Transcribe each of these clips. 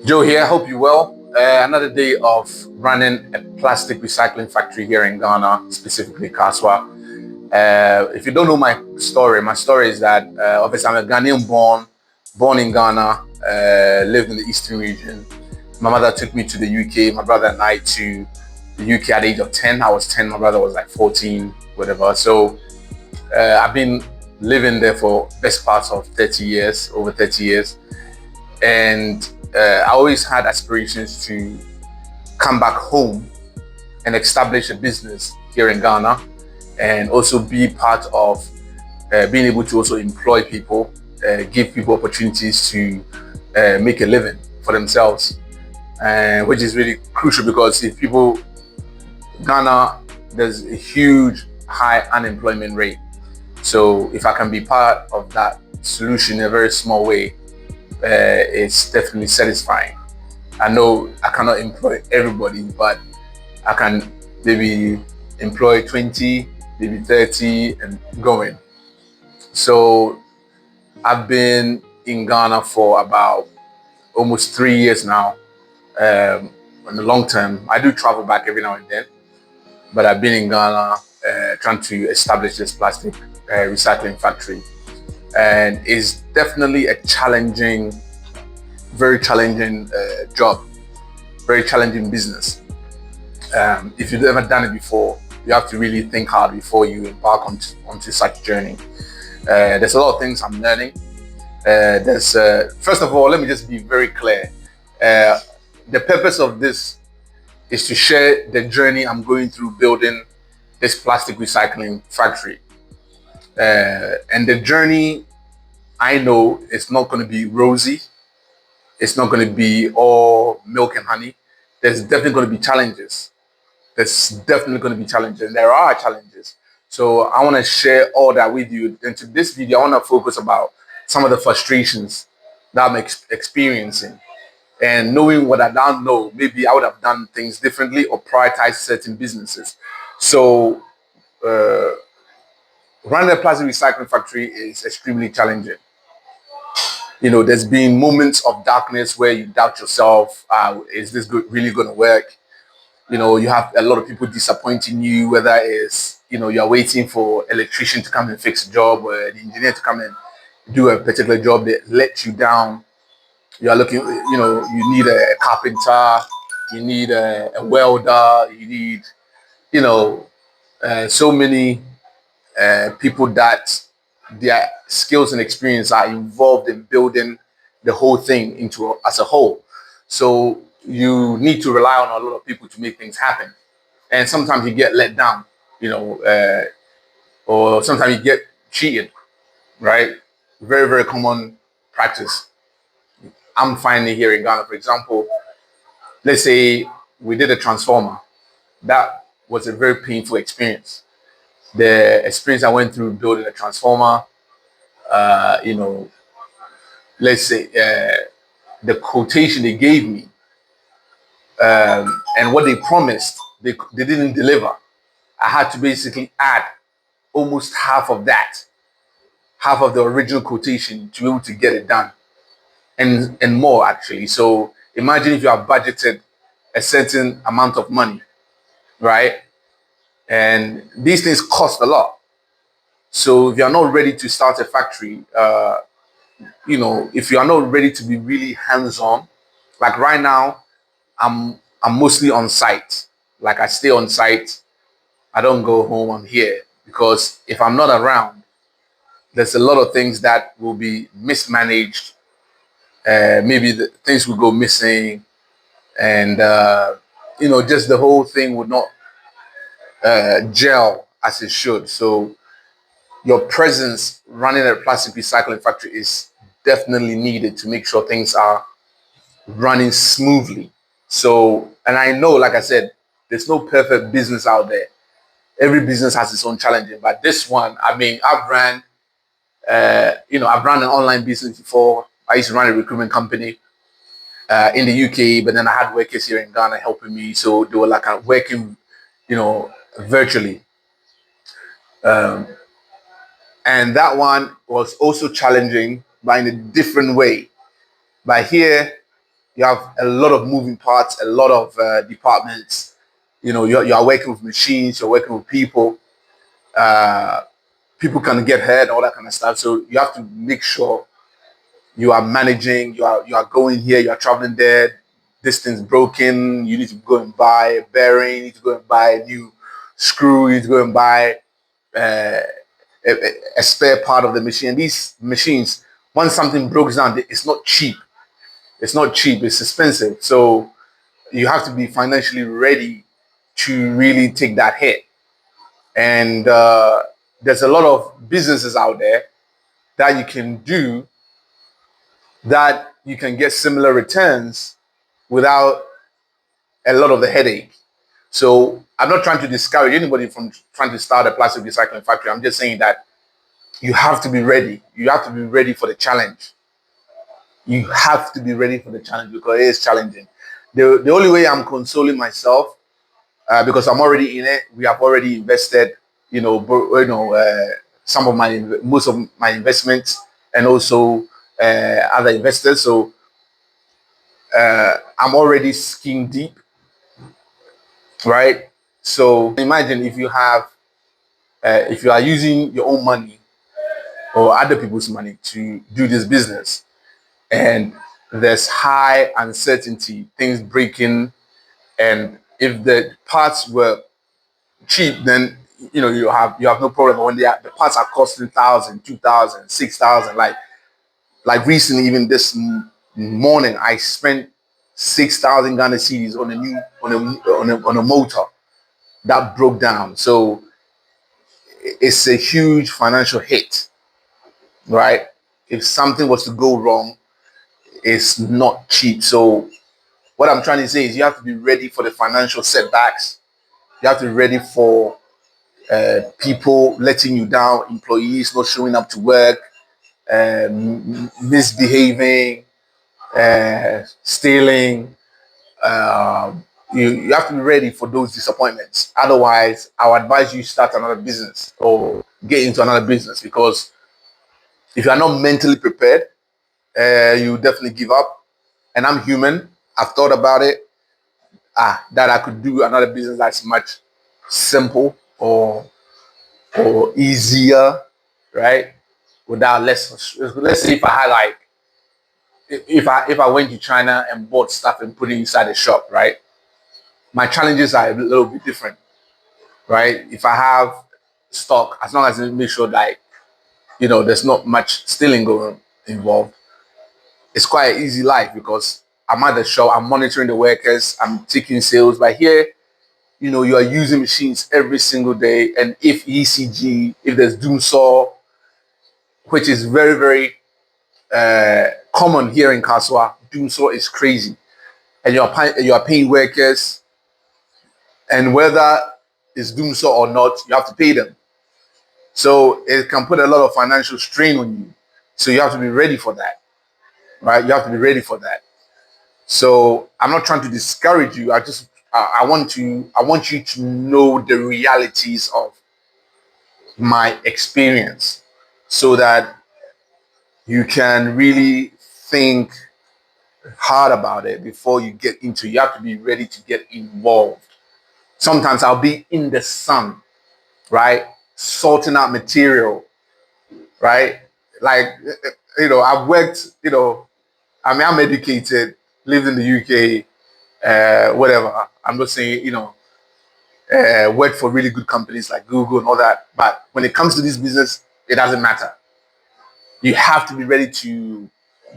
Joe here, hope you well. Another day of running a plastic recycling factory here in Ghana, specifically Kaswa. If you don't know my story is that obviously I'm a Ghanaian born in Ghana, lived in the eastern region. My mother took me to the UK, my brother and I to the UK at the age of 10. I was 10, my brother was like 14, whatever. So I've been living there for best parts of 30 years, over 30 years. And I always had aspirations to come back home and establish a business here in Ghana, and also be part of being able to also employ people, give people opportunities to make a living for themselves, which is really crucial because if people, Ghana, there's a huge high unemployment rate. So if I can be part of that solution in a very small way, it's definitely satisfying. I know I cannot employ everybody, but I can maybe employ 20, maybe 30 and going. So I've been in Ghana for about almost 3 years now. In the long term, I do travel back every now and then, but I've been in Ghana trying to establish this plastic recycling factory. And it's definitely a challenging, very challenging job, very challenging business. If you've ever done it before, you have to really think hard before you embark onto such journey. There's a lot of things I'm learning. First of all, let me just be very clear. The purpose of this is to share the journey I'm going through building this plastic recycling factory. And the journey, I know it's not going to be rosy. It's not going to be all milk and honey. There's definitely going to be challenges. There's definitely going to be challenges. There are challenges. So I want to share all that with you. And to this video, I want to focus about some of the frustrations that I'm experiencing. And knowing what I now know, maybe I would have done things differently or prioritized certain businesses. So running a plastic recycling factory is extremely challenging. You know, there's been moments of darkness where you doubt yourself. Is this really going to work? You know, you have a lot of people disappointing you, whether it's, you know, you're waiting for electrician to come and fix a job or the engineer to come and do a particular job that let you down. You're looking, you know, you need a carpenter, you need a welder, you need, you know, so many people that their skills and experience are involved in building the whole thing into as a whole. So you need to rely on a lot of people to make things happen. And sometimes you get let down, you know, or sometimes you get cheated, right? Very, very common practice. I'm finding here in Ghana, for example, let's say we did a transformer. That was a very painful experience. The experience I went through building a transformer, you know, let's say the quotation they gave me and what they promised, they didn't deliver. I had to basically add almost half of that, half of the original quotation to be able to get it done, and more actually. So imagine if you have budgeted a certain amount of money, right? And these things cost a lot. So if you're not ready to start a factory, you know, if you are not ready to be really hands-on, like right now, I'm mostly on site. Like I stay on site. I don't go home. I'm here because if I'm not around, there's a lot of things that will be mismanaged. Maybe things will go missing, and you know, just the whole thing would not gel as it should. So your presence running a plastic recycling factory is definitely needed to make sure things are running smoothly. So, and I know, like I said, there's no perfect business out there. Every business has its own challenges, but this one, I mean, you know, I've run an online business before. I used to run a recruitment company in the UK, but then I had workers here in Ghana helping me. So they were like working, you know, virtually. And that one was also challenging, but in a different way. But here, You have a lot of moving parts, a lot of departments. You are working with machines, you're working with people. Uh, People can get hurt, all that kind of stuff. So you have to make sure you are managing. You are going here, you are traveling there. This thing's broken. You need to go and buy a bearing. You need to go and buy a new screw. You need to go and buy uh, a spare part of the machine. And these machines, once something breaks down, it's not cheap. It's not cheap. It's expensive. So you have to be financially ready to really take that hit. And there's a lot of businesses out there that you can do that you can get similar returns without a lot of the headache. So I'm not trying to discourage anybody from trying to start a plastic recycling factory. I'm just saying that you have to be ready. You have to be ready for the challenge. You have to be ready for the challenge because it is challenging. The only way I'm consoling myself, because I'm already in it, we have already invested, some of most of my investments and also other investors. So I'm already skin deep, right? So imagine if you are using your own money or other people's money to do this business, and there's high uncertainty, things breaking, and if the parts were cheap, then you have no problem. When the parts are costing 1,000, 2,000, 6,000, like recently, even this morning, I spent 6,000 Ghana cedis on a new on a motor that broke down. So it's a huge financial hit, right? If something was to go wrong, it's not cheap. So what I'm trying to say is you have to be ready for the financial setbacks. You have to be ready for people letting you down, employees not showing up to work, misbehaving, stealing. You have to be ready for those disappointments. Otherwise, I would advise you start another business or get into another business, because if you are not mentally prepared, you definitely give up. And I'm human. I've thought about it. That I could do another business that's much simple or easier, right? Without less. Let's say if I had like if I went to China and bought stuff and put it inside the shop, right? My challenges are a little bit different, right? If I have stock, as long as I make sure like there's not much stealing going involved, it's quite an easy life because I'm at the shop, I'm monitoring the workers, I'm taking sales. But here, you are using machines every single day, and if ECG, if there's doom saw, which is very very common here in Kaswa, doom saw is crazy, and you are paying workers, and whether it's doom saw or not, you have to pay them. So it can put a lot of financial strain on you. So you have to be ready for that, right? You have to be ready for that. So I'm not trying to discourage you. I want you to know the realities of my experience, so that you can really think hard about it before you get into. You have to be ready to get involved. Sometimes I'll be in the sun, right, sorting out material, right? Like I've worked. I'm educated, lived in the UK, whatever. I'm not saying worked for really good companies like Google and all that. But when it comes to this business, it doesn't matter. You have to be ready to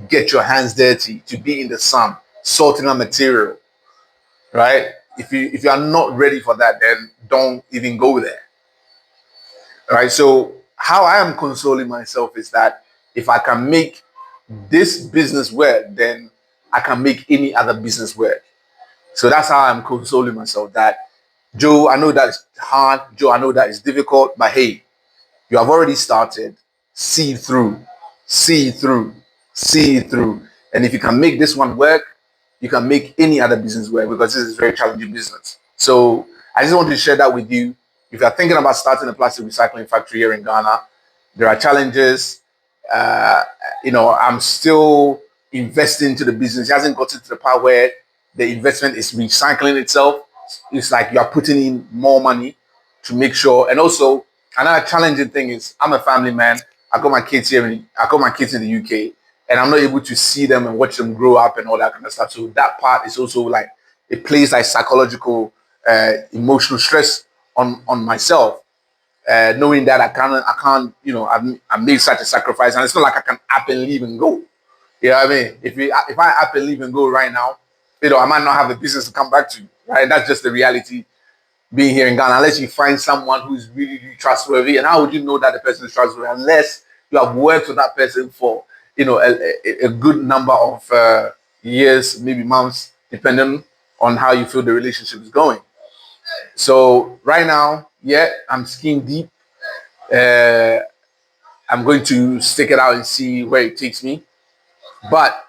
get your hands dirty, to be in the sun, sorting out material, right? If you are not ready for that, then don't even go there, right? So how I am consoling myself is that if I can make this business work, then I can make any other business work. So that's how I'm consoling myself. That Joe, I know that it's hard. Joe, I know that it's difficult, but hey, you have already started. See it through, see it through, see it through. And if you can make this one work, you can make any other business work, because this is very challenging business. So I just wanted to share that with you. If you're thinking about starting a plastic recycling factory here in Ghana, there are challenges. I'm still investing into the business. He hasn't gotten to the part where the investment is recycling itself. It's like you are putting in more money to make sure. And also, another challenging thing is I'm a family man. I got my kids here. I got my kids in the UK, and I'm not able to see them and watch them grow up and all that kind of stuff. So that part is also like it plays like psychological, emotional stress on myself, knowing that I can't, I made such a sacrifice, and it's not like I can up and leave and go. You know what I mean? If I up and leave and go right now, I might not have a business to come back to. Right? That's just the reality being here in Ghana. Unless you find someone who's really, really trustworthy, and how would you know that the person is trustworthy unless you have worked with that person for a good number of years, maybe months, depending on how you feel the relationship is going. So right now, yeah, I'm skiing deep. Uh, I'm going to stick it out and see where it takes me. But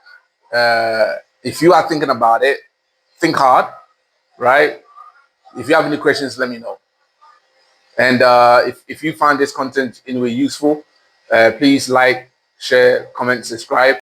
if you are thinking about it, think hard, right? If you have any questions, let me know. And if you find this content in a way useful, please like, share, comment, subscribe.